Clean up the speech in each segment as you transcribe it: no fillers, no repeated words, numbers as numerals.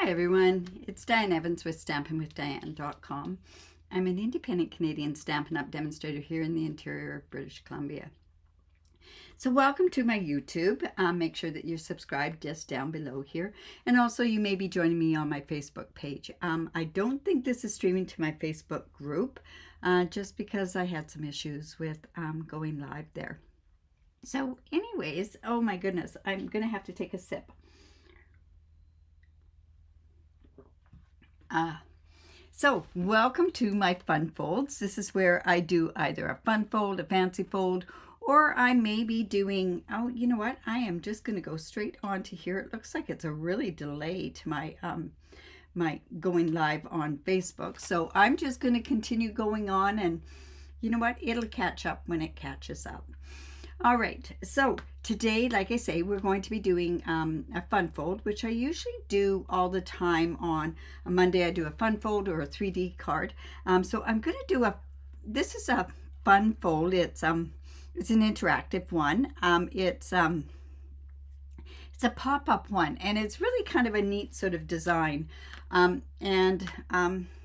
Hi everyone, it's Diane Evans with stampinwithdiane.com. I'm an independent Canadian Stampin' Up demonstrator here in the interior of British Columbia. So welcome to my YouTube. Make sure that you're subscribed just down below here. And also you may be joining me on my Facebook page. I don't think this is streaming to my Facebook group just because I had some issues with going live there. So anyways, oh my goodness, I'm going to have to take a sip. So welcome to my fun folds. This is where I do either a fun fold, a fancy fold, or I may be doing, oh, you know what? I am just going to go straight on to here. It looks like it's a really delay to my my going live on Facebook. So I'm just going to continue going on, and you know what? It'll catch up when it catches up. All right, so today, like I say, we're going to be doing a fun fold, which I usually do all the time on a Monday. I do a fun fold or a 3D card. So I'm going to do this is a fun fold. It's an interactive one. It's a pop-up one, and it's really kind of a neat sort of design. I don't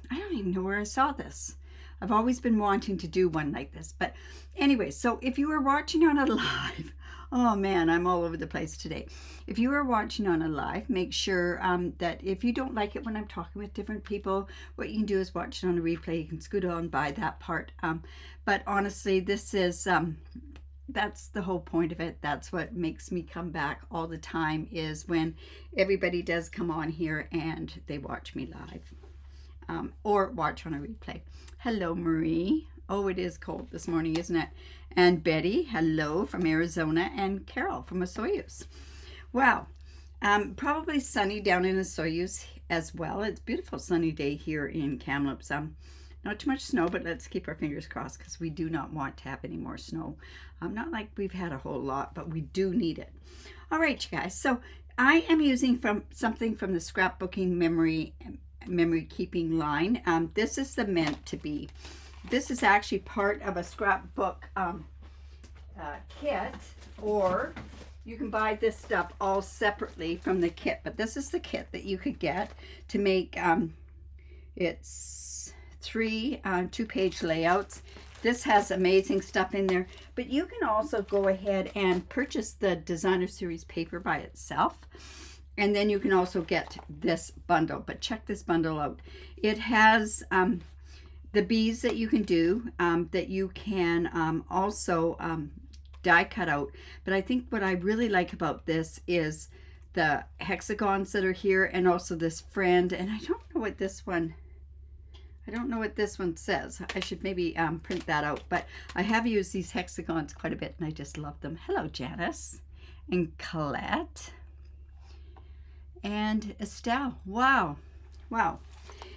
even know where I saw this. I've always been wanting to do one like this. But anyway, so if you are watching on a live, oh man, I'm all over the place today. If you are watching on a live, make sure that if you don't like it when I'm talking with different people, what you can do is watch it on a replay. You can scoot on by that part. But honestly, this is, that's the whole point of it. That's what makes me come back all the time, is when everybody does come on here and they watch me live. Or watch on a replay. Hello, Marie. Oh, it is cold this morning, isn't it? And Betty, hello from Arizona, and Carol from Osoyoos. Wow, probably sunny down in Osoyoos as well. It's a beautiful sunny day here in Kamloops. Not too much snow, but let's keep our fingers crossed because we do not want to have any more snow. Not like we've had a whole lot, but we do need it. All right, you guys. So I am using something from the scrapbooking memory keeping line. This is the meant to be. This is actually part of a scrapbook kit, or you can buy this stuff all separately from the kit, but this is the kit that you could get to make it's 3 two-page layouts. This has amazing stuff in there, but you can also go ahead and purchase the designer series paper by itself. And then you can also get this bundle, but check this bundle out. It has the bees that you can do, that you can also die cut out. But I think what I really like about this is the hexagons that are here, and also this friend. And I don't know what this one says. I should maybe print that out. But I have used these hexagons quite a bit, and I just love them. Hello, Janice and Colette. And Estelle. Wow.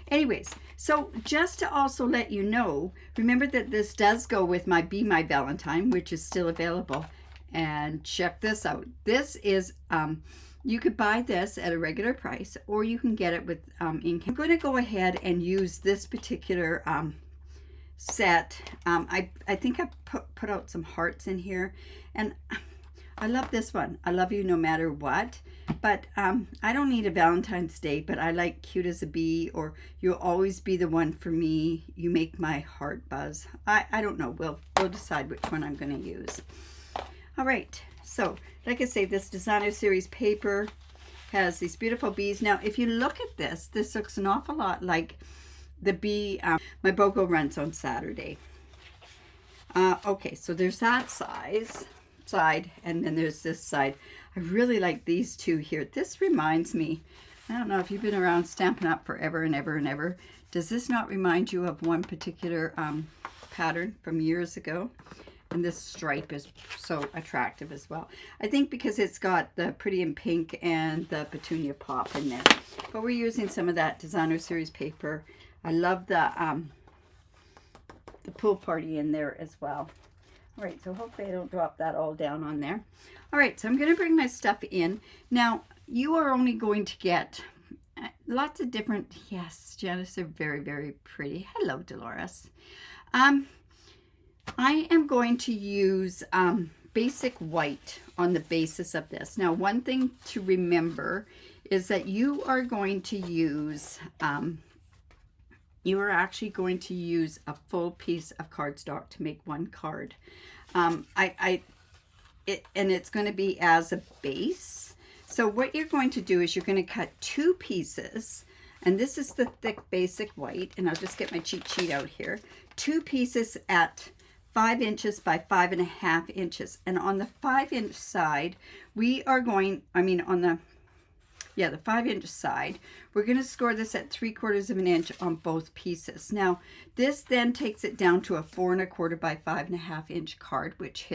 Anyways, so just to also let you know, remember that this does go with my Be My Valentine, which is still available. And check this out. This is, you could buy this at a regular price, or you can get it with ink. I'm going to go ahead and use this particular set. I think I put out some hearts in here, and I love this one. I love you no matter what. But I don't need a Valentine's Day, but I like Cute as a Bee, or You'll Always Be the One for Me, You Make My Heart Buzz. I don't know. We'll decide which one I'm going to use. All right. So, like I say, this designer series paper has these beautiful bees. Now, if you look at this, this looks an awful lot like the bee. My BOGO runs on Saturday. Okay, so there's that side, and then there's this side. I really like these two here. This reminds me, I don't know if you've been around Stampin' Up forever and ever and ever. Does this not remind you of one particular pattern from years ago? And this stripe is so attractive as well. I think because it's got the Pretty in Pink and the Petunia Pop in there. But we're using some of that designer series paper. I love the pool party in there as well. All right, so hopefully I don't drop that all down on there. All right, so I'm going to bring my stuff in. Now, you are only going to get lots of different, yes, Janice, they're very, very pretty. Hello, Dolores. I am going to use basic white on the basis of this. Now, one thing to remember is that you are going to use, you are actually going to use a full piece of cardstock to make one card. And it's going to be as a base. So what you're going to do is you're going to cut 2 pieces, and this is the thick basic white, and I'll just get my cheat sheet out here. 2 pieces at 5 inches by 5.5 inches, and on the 5-inch side we are going, on the 5-inch side, we're going to score this at 3/4 of an inch on both pieces. Now this then takes it down to a 4 1/4 by 5.5 inch card, which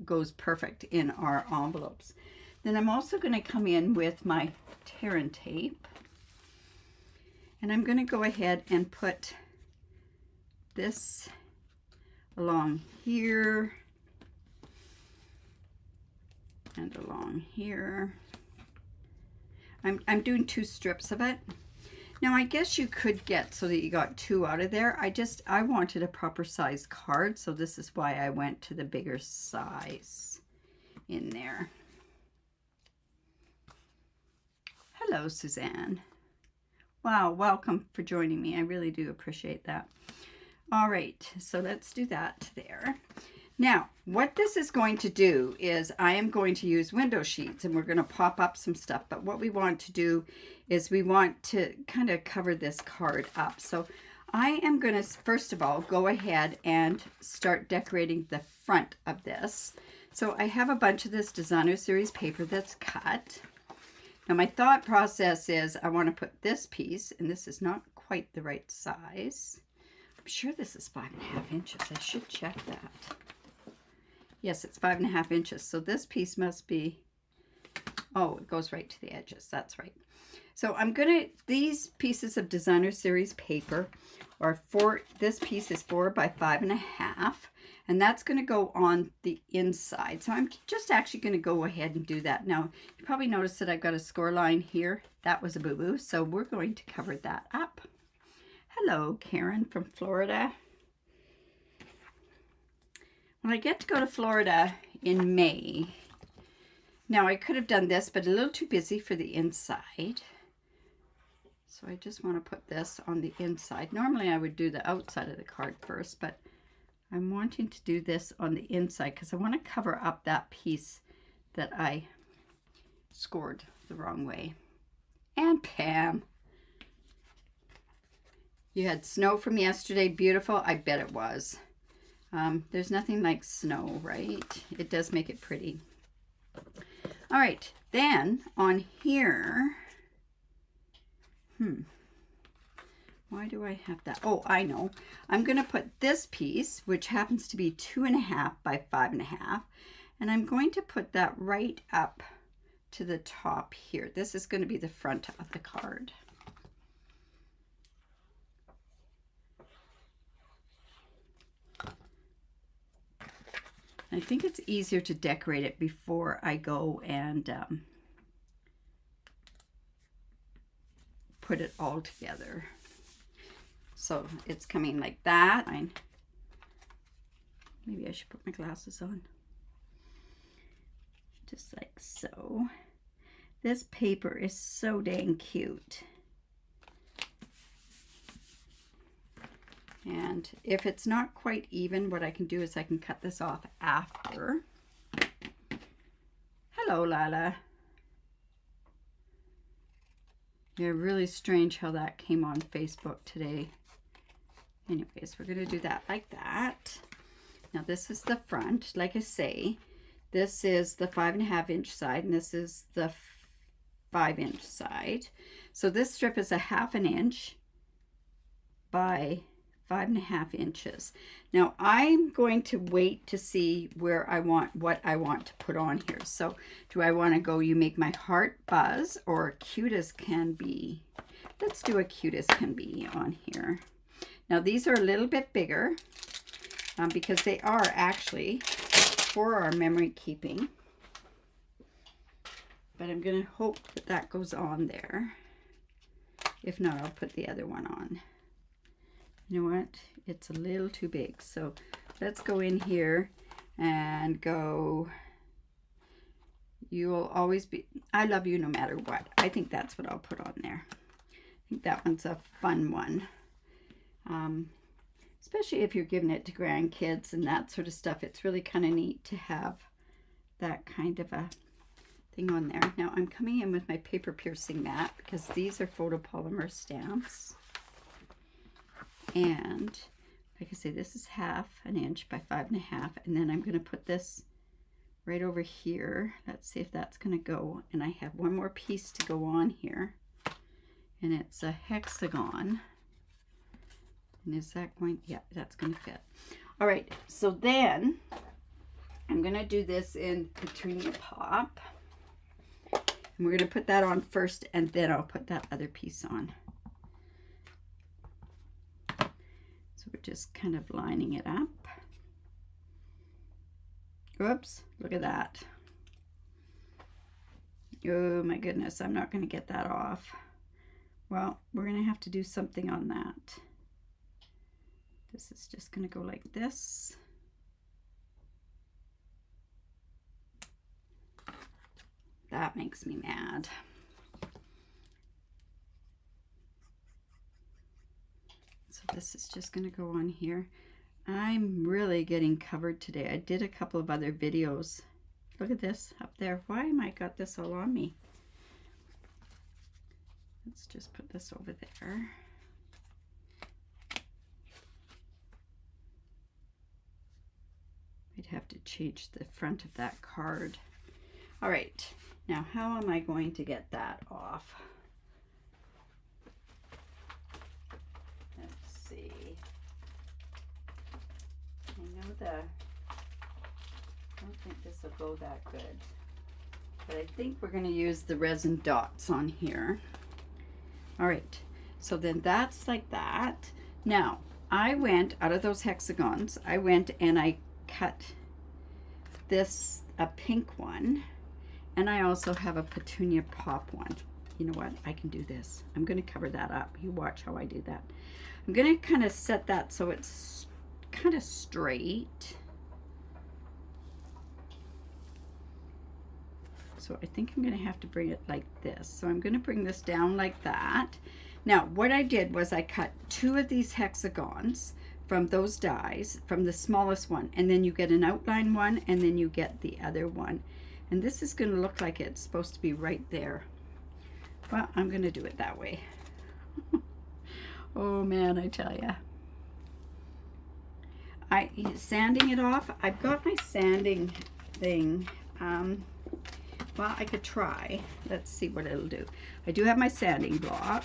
goes perfect in our envelopes. Then I'm also going to come in with my tear and tape, and I'm going to go ahead and put this along here and along here. I'm doing 2 strips of it. Now I guess you could get so that you got 2 out of there. I wanted a proper size card, so this is why I went to the bigger size in there. Hello, Suzanne. Wow, welcome for joining me. I really do appreciate that. All right, so let's do that there. Now, what this is going to do is I am going to use window sheets, and we're going to pop up some stuff. But what we want to do is we want to kind of cover this card up. So I am going to, first of all, go ahead and start decorating the front of this. So I have a bunch of this designer series paper that's cut. Now my thought process is I want to put this piece, and this is not quite the right size. I'm sure this is 5.5 inches. I should check that. Yes, it's 5.5 inches. So this piece must be, oh, it goes right to the edges. That's right. So I'm going to, these pieces of designer series paper are this piece is 4 by 5.5, and that's going to go on the inside. So I'm just actually going to go ahead and do that. Now, you probably noticed that I've got a score line here. That was a boo-boo. So we're going to cover that up. Hello, Karen from Florida. Well, I get to go to Florida in May. Now, I could have done this, but a little too busy for the inside. So I just want to put this on the inside. Normally, I would do the outside of the card first, but I'm wanting to do this on the inside because I want to cover up that piece that I scored the wrong way. And Pam, you had snow from yesterday. Beautiful. I bet it was. There's nothing like snow, right? It does make it pretty. All right, then on here, why do I have that? Oh, I know. I'm going to put this piece, which happens to be 2.5 by 5.5, and I'm going to put that right up to the top here. This is going to be the front of the card. I think it's easier to decorate it before I go and put it all together. So it's coming like that. Maybe I should put my glasses on. Just like so. This paper is so dang cute. And if it's not quite even, what I can do is I can cut this off after. Hello, Lala. Yeah, really strange how that came on Facebook today. Anyways, we're going to do that like that. Now this is the front. Like I say, this is the 5.5 inch side, and this is the 5-inch side. So this strip is a 1/2 inch by 5.5 inches. Now I'm going to wait to see what I want to put on here. So do I want to go You Make My Heart Buzz or Cute as Can Be? Let's do a Cute as Can Be on here. Now these are a little bit bigger because they are actually for our memory keeping. But I'm going to hope that that goes on there. If not, I'll put the other one on. You know what? It's a little too big. So let's go in here and go You will always be, I love you no matter what. I think that's what I'll put on there. I think that one's a fun one. Especially if you're giving it to grandkids and that sort of stuff. It's really kind of neat to have that kind of a thing on there. Now I'm coming in with my paper piercing mat because these are photopolymer stamps. And like I say, this is 1/2 inch by 5.5. And then I'm going to put this right over here. Let's see if that's going to go. And I have one more piece to go on here. And it's a hexagon. And is that going? Yeah, that's going to fit. All right, so then I'm going to do this in Petunia Pop. And we're going to put that on first, and then I'll put that other piece on. So we're just kind of lining it up. Oops, look at that. Oh my goodness, I'm not going to get that off. Well, we're going to have to do something on that. This is just going to go like this. That makes me mad. So this is just going to go on here. I'm really getting covered today. I did a couple of other videos. Look at this up there. Why am I got this all on me? Let's just put this over there. I'd have to change the front of that card. All right, now how am I going to get that off? Let's see. I know I don't think this will go that good, but I think we're going to use the resin dots on here. All right, so then that's like that. Now I went out of those hexagons, I went and I cut this, a pink one, and I also have a Petunia Pop one. You know what, I can do this. I'm going to cover that up. You watch how I do that. I'm going to kind of set that so it's kind of straight. So I think I'm going to have to bring it like this. So I'm going to bring this down like that. Now what I did was I cut 2 of these hexagons from those dies, from the smallest one, and then you get an outline one, and then you get the other one. And this is going to look like it's supposed to be right there. Well, I'm going to do it that way. Oh man, I tell ya. Sanding it off, I've got my sanding thing. Well, I could try. Let's see what it'll do. I do have my sanding block.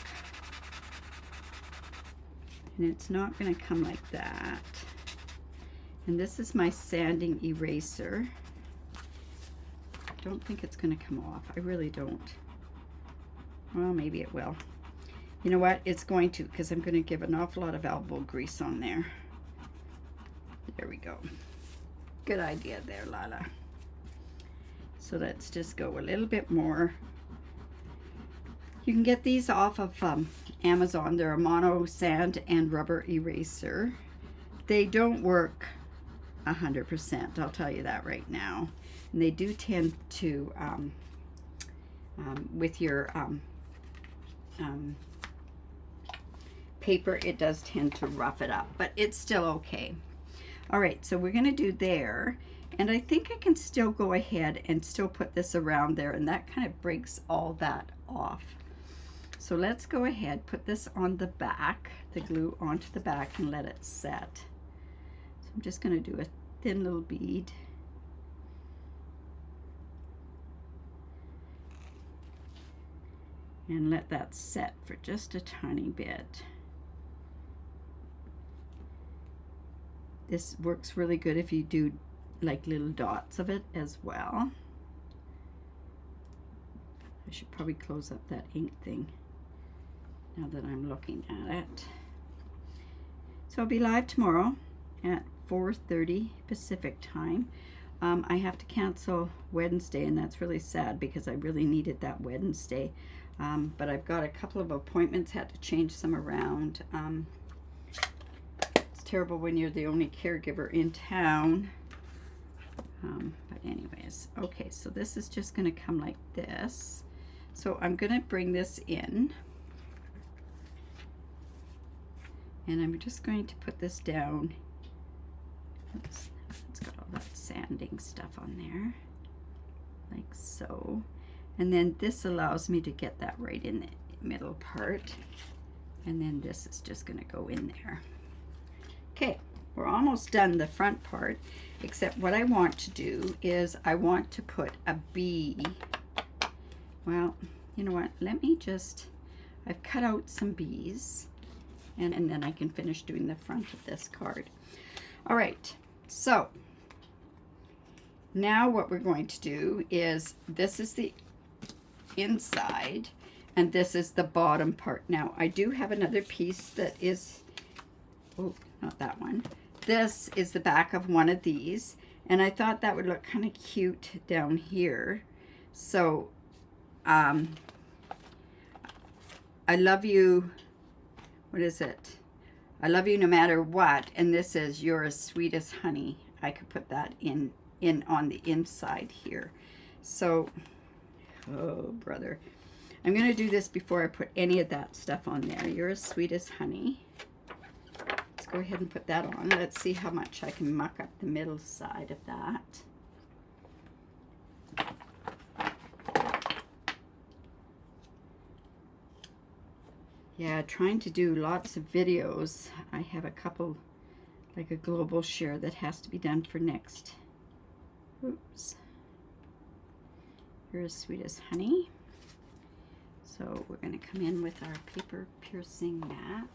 And it's not going to come like that. And this is my sanding eraser. I don't think it's going to come off. I really don't. Well, maybe it will. You know what? It's going to, because I'm going to give an awful lot of elbow grease on there. There we go. Good idea there, Lala. So let's just go a little bit more. You can get these off of Amazon. They're a mono sand and rubber eraser. They don't work 100%, I'll tell you that right now. And they do tend to, with your paper, it does tend to rough it up, but it's still okay. All right, so we're gonna do there. And I think I can still go ahead and still put this around there, and that kind of breaks all that off. So let's go ahead, put this on the back, the glue onto the back, and let it set. So I'm just going to do a thin little bead. And let that set for just a tiny bit. This works really good if you do like little dots of it as well. I should probably close up that ink thing now that I'm looking at it. So I'll be live tomorrow at 4:30 Pacific time. I have to cancel Wednesday, and that's really sad because I really needed that Wednesday. But I've got a couple of appointments, had to change some around. It's terrible when you're the only caregiver in town. But anyways, okay, so this is just going to come like this. So I'm going to bring this in, and I'm just going to put this down. Oops, it's got all that sanding stuff on there, like so. And then this allows me to get that right in the middle part. And then this is just going to go in there. Okay, we're almost done the front part, except what I want to do is I want to put a bee. Well, you know what? Let me just, I've cut out some bees, and then I can finish doing the front of this card. All right, so now what we're going to do is, this is the inside, and this is the bottom part. Now, I do have another piece that is, oh, not that one. This is the back of one of these, and I thought that would look kind of cute down here. So, I love you, what is it? I love you no matter what, and this is you're as sweet as honey. I could put that in on the inside here. So, oh brother, I'm gonna do this before I put any of that stuff on there. You're as sweet as honey. Let's go ahead and put that on. Let's see how much I can muck up the middle side of that. Yeah, trying to do lots of videos. I have a couple, like a global share that has to be done for next. Oops. You're as sweet as honey. So we're going to come in with our paper piercing mat.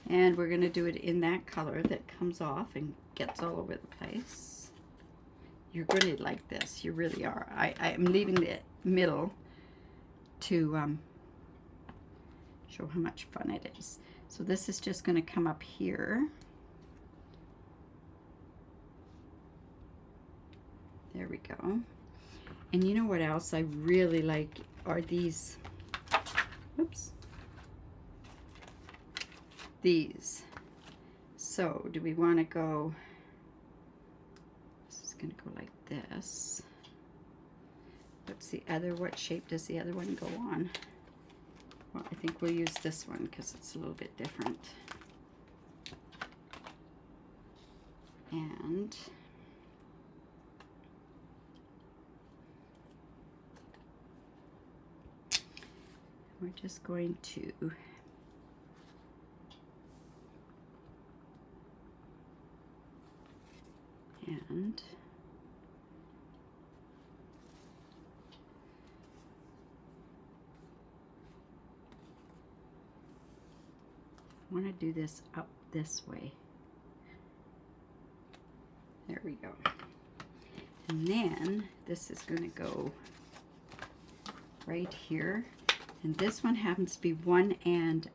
And we're going to do it in that color that comes off and gets all over the place. You're going to like this. You really are. I'm leaving the middle to show how much fun it is. So this is just going to come up here. There we go. And you know what else I really like are these, oops, these. So do we want to go, this is going to go like this. What's the other, what shape does the other one go on? Well, I think we'll use this one because it's a little bit different. And we're just going to and I want to do this up this way. There we go. And then this is going to go right here. And this one happens to be 1.5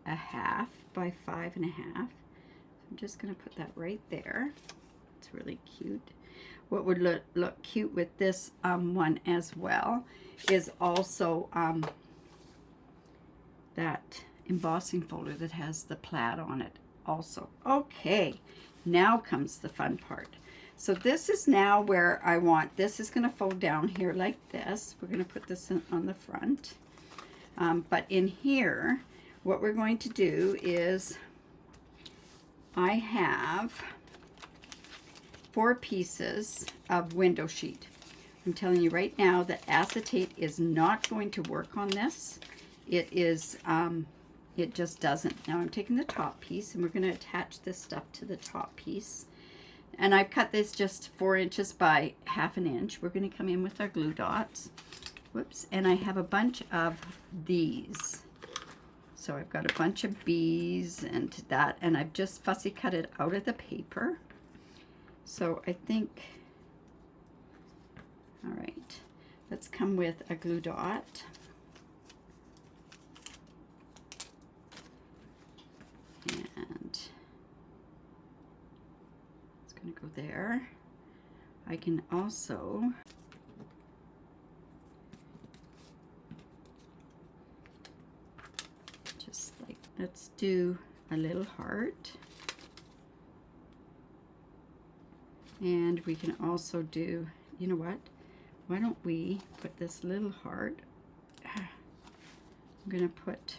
by 5.5. I'm just going to put that right there. It's really cute. What would look cute with this one as well is also that embossing folder that has the plaid on it also. Okay, now comes the fun part. So this is now where I want, this is going to fold down here like this. We're going to put this on the front. But in here, what we're going to do is I have 4 pieces of window sheet. I'm telling you right now that acetate is not going to work on this. It is, it just doesn't. Now I'm taking the top piece and we're going to attach this stuff to the top piece. And I've cut this just 4 inches by 1/2 inch. We're going to come in with our glue dots. Whoops, and I have a bunch of these. So I've got a bunch of bees and that, and I've just fussy cut it out of the paper. So I think, all right, let's come with a glue dot. And it's going to go there. I can also just like, let's do a little heart. And we can also do, you know what? Why don't we put this little heart? I'm going to put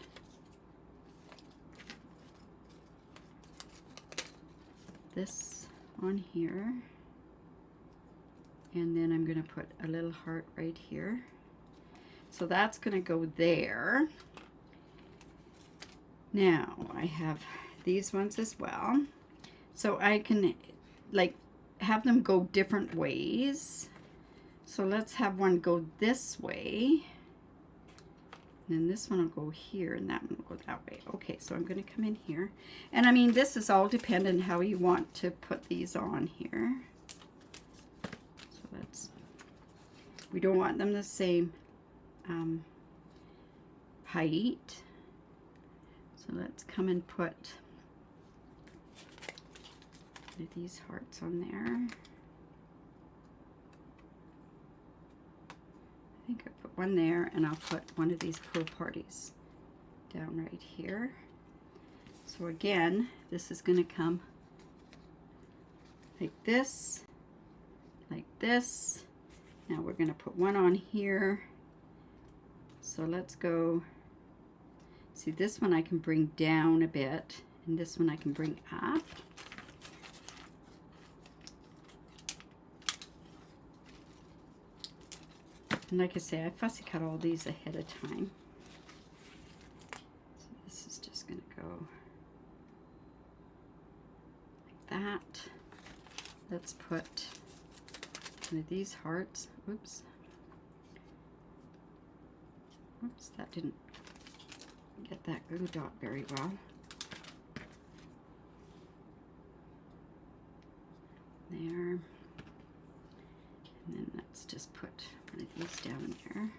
this on here. And then I'm going to put a little heart right here. So that's going to go there. Now I have these ones as well. So I can like have them go different ways. So let's have one go this way. And then this one will go here and that one will go that way. Okay, so I'm going to come in here. And I mean, this is all dependent on how you want to put these on here. So that's, we don't want them the same height. So let's come and put these hearts on there. I think I put one there, and I'll put one of these pool parties down right here. So again, this is going to come like this, like this. Now we're going to put one on here. So let's go, see this one I can bring down a bit, and this one I can bring up. And like I say, I fussy cut all these ahead of time. So this is just going to go like that. Let's put one of these hearts. Oops. Oops, that didn't get that glue dot very well. There. And then let's just put one of these down there.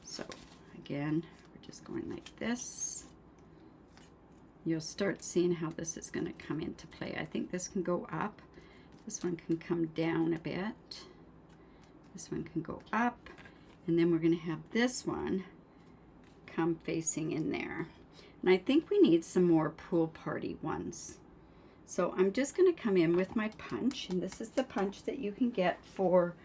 So again, we're just going like this. You'll start seeing how this is going to come into play. I think this can go up. This one can come down a bit. This one can go up. And then we're going to have this one come facing in there. And I think we need some more pool party ones. So I'm just going to come in with my punch. And this is the punch that you can get for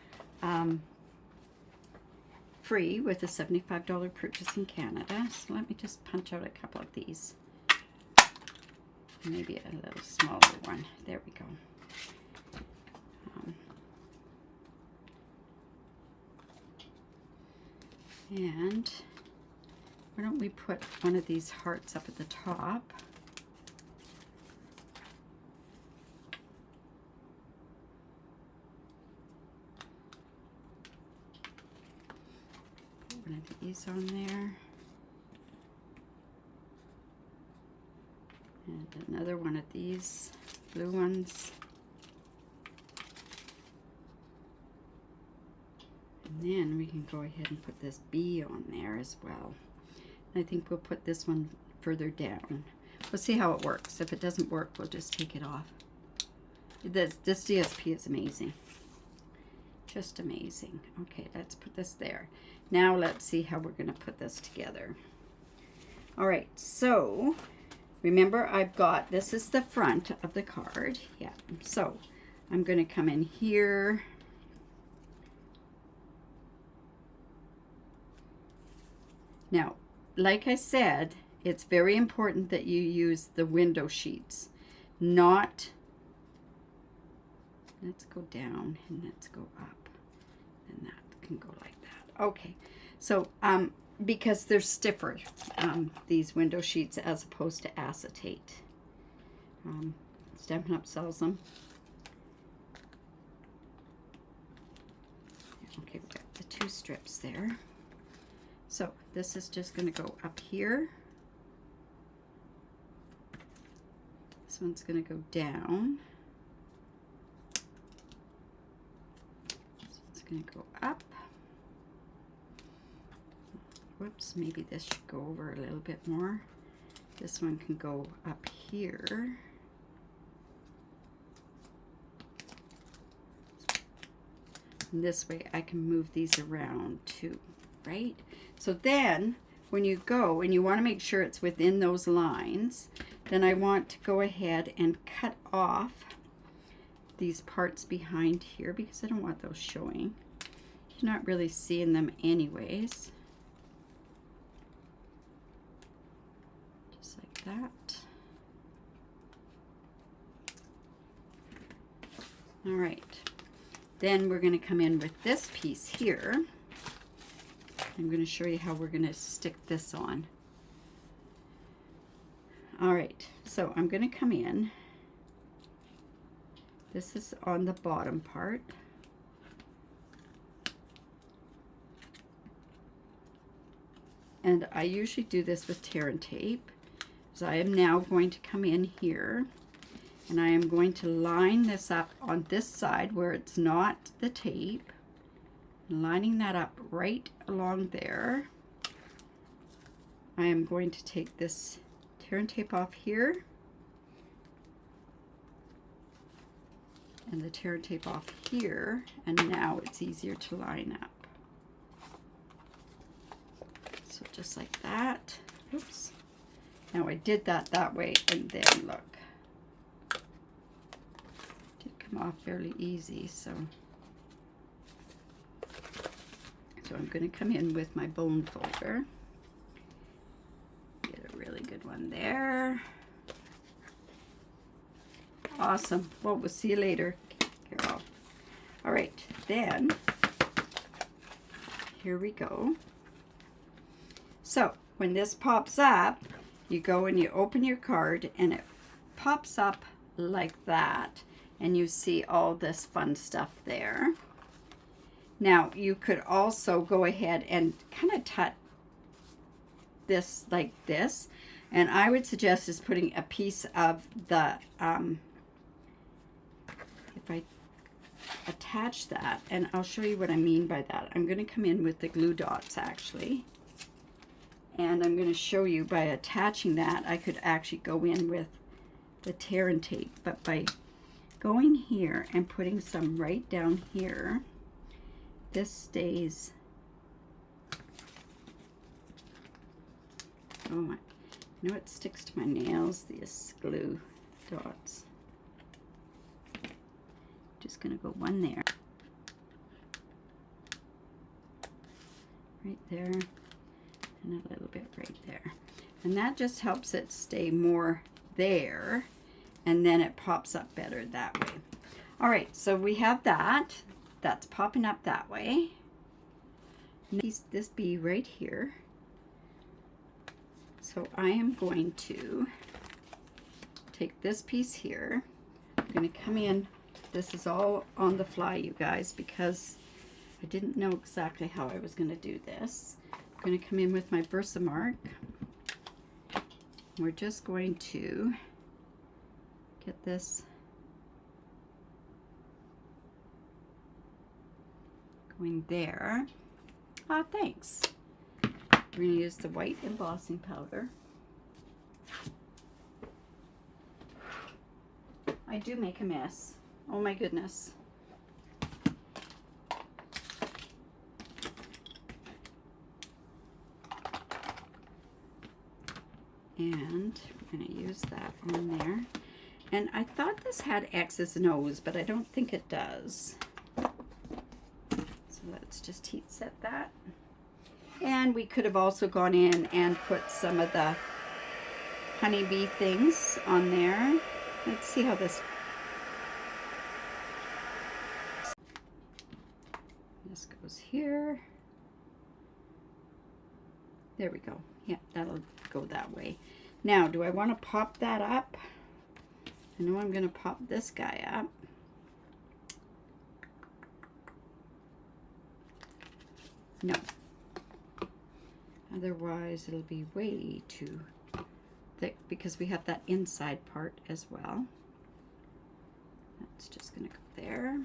free with a $75 purchase in Canada. So let me just punch out a couple of these. Maybe a little smaller one. There we go. And why don't we put one of these hearts up at the top? Put one of these on there. And another one of these blue ones. And then we can go ahead and put this bee on there as well. And I think we'll put this one further down. We'll see how it works. If it doesn't work, we'll just take it off. This DSP is amazing. Just amazing. Okay, let's put this there. Now let's see how we're going to put this together. All right, so remember I've got, this is the front of the card. Yeah, so I'm going to come in here. Now, like I said, it's very important that you use the window sheets, not, let's go down and let's go up, and that can go like that. Okay, so because they're stiffer, these window sheets, as opposed to acetate. Stampin' Up sells them. Okay, we've got the two strips there. So this is just going to go up here. This one's going to go down. This one's going to go up. Whoops, maybe this should go over a little bit more. This one can go up here. And this way I can move these around too, right? So then when you go and you want to make sure it's within those lines, then I want to go ahead and cut off these parts behind here because I don't want those showing. You're not really seeing them anyways. Just like that. All right. Then we're going to come in with this piece here. I'm going to show you how we're going to stick this on. All right, so I'm going to come in. This is on the bottom part. And I usually do this with tear and tape. So I am now going to come in here and I am going to line this up on this side where it's not the tape. Lining that up right along there. I am going to take this tear and tape off here and the tear and tape off here, and now it's easier to line up. So just like that. Oops. Now I did that way, and then look. It did come off fairly easy, so I'm going to come in with my bone folder. Get a really good one there. Awesome. Well, we'll see you later, Carol. All right, then here we go. So when this pops up, you go and you open your card and it pops up like that, and you see all this fun stuff there. Now you could also go ahead and kind of tuck this like this, and I would suggest is putting a piece of the if I attach that, and I'll show you what I mean by that. I'm going to come in with the glue dots actually, and I'm going to show you by attaching that I could actually go in with the tear and tape, but by going here and putting some right down here, this stays. Oh my, you know, it sticks to my nails, these glue dots. Just gonna go one there, right there, and a little bit right there, and that just helps it stay more there, and then it pops up better that way. All right, so we have that. That's popping up that way. This be right here. So I am going to take this piece here. I'm going to come in. This is all on the fly, you guys, because I didn't know exactly how I was going to do this. I'm going to come in with my Versamark. We're just going to get this going there. Ah, thanks. We're going to use the white embossing powder. I do make a mess. Oh my goodness. And we're going to use that on there. And I thought this had X's and O's, but I don't think it does. So let's just heat set that. And we could have also gone in and put some of the honeybee things on there. Let's see how this goes here. There we go. Yeah, that'll go that way. Now, do I want to pop that up? I know I'm going to pop this guy up. No. Otherwise, it'll be way too thick because we have that inside part as well. That's just going to go there.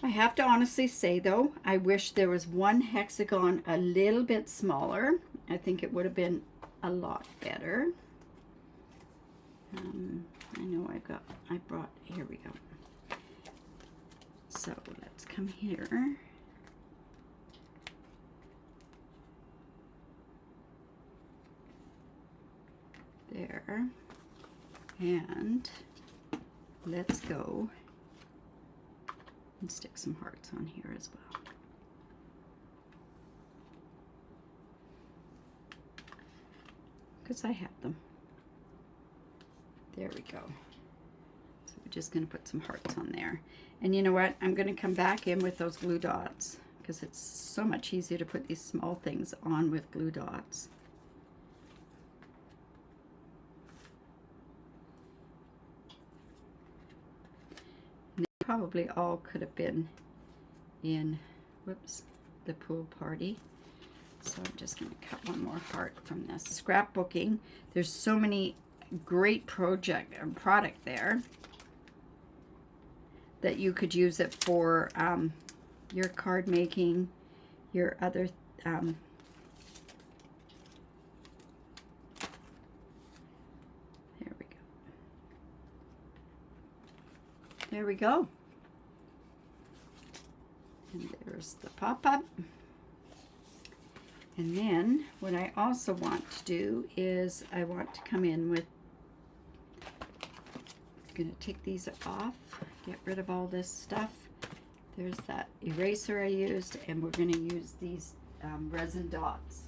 I have to honestly say, though, I wish there was one hexagon a little bit smaller. I think it would have been a lot better. I know here we go. So let's come here. There. And let's go and stick some hearts on here as well. Because I have them. There we go. So we're just going to put some hearts on there. And you know what? I'm going to come back in with those glue dots because it's so much easier to put these small things on with glue dots. And they probably all could have been in, whoops, the pool party. So I'm just going to cut one more heart from this. Scrapbooking. There's so many great product there that you could use it for your card making, your other there we go. There we go. And there's the pop-up. And then what I also want to do is I want to come in with, I'm going to take these off, get rid of all this stuff. There's that eraser I used, and we're going to use these resin dots.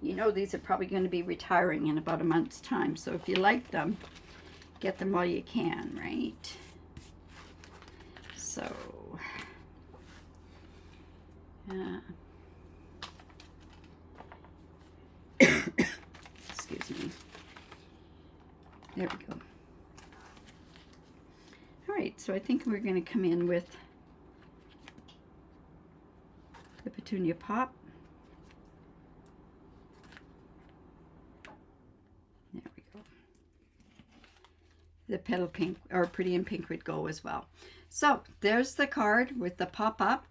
You know, these are probably going to be retiring in about a month's time, so if you like them, get them while you can, right? So, excuse me. There we go. All right, so I think we're going to come in with the Petunia Pop. There we go. The Petal Pink, or Pretty in Pink, would go as well. So there's the card with the pop-up.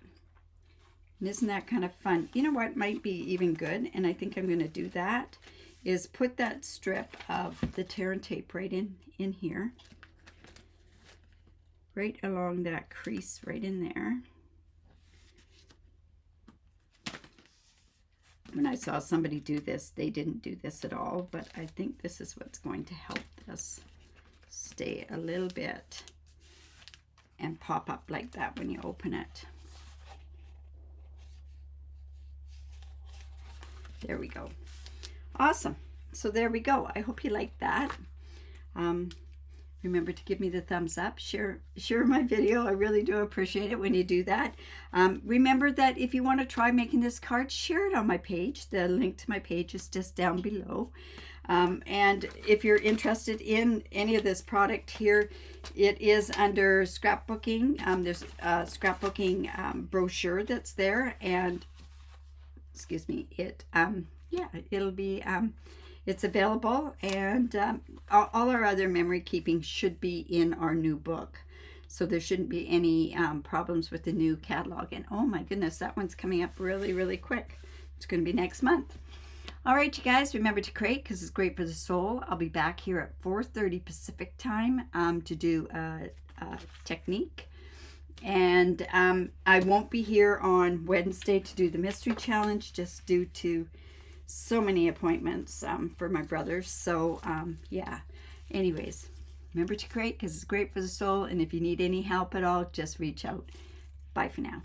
And isn't that kind of fun? You know what might be even good, and I think I'm going to do that, is put that strip of the tear and tape right in here. Right along that crease right in there. When I saw somebody do this, they didn't do this at all, but I think this is what's going to help this stay a little bit and pop up like that when you open it. There we go. Awesome. So there we go. I hope you liked that. Remember to give me the thumbs up, share my video. I really do appreciate it when you do that. Remember that if you want to try making this card, share it on my page. The link to my page is just down below. And if you're interested in any of this product here, it is under scrapbooking. There's a scrapbooking brochure that's there, and excuse me, yeah, it'll be it's available, and all our other memory keeping should be in our new book, so there shouldn't be any problems with the new catalog. And oh my goodness, that one's coming up really quick. It's going to be next month. All right, you guys, remember to create because it's great for the soul. I'll be back here at 4:30 Pacific time to do a technique, and I won't be here on Wednesday to do the mystery challenge, just due to so many appointments for my brothers. So yeah, anyways, remember to create because it's great for the soul, and if you need any help at all, just reach out. Bye for now.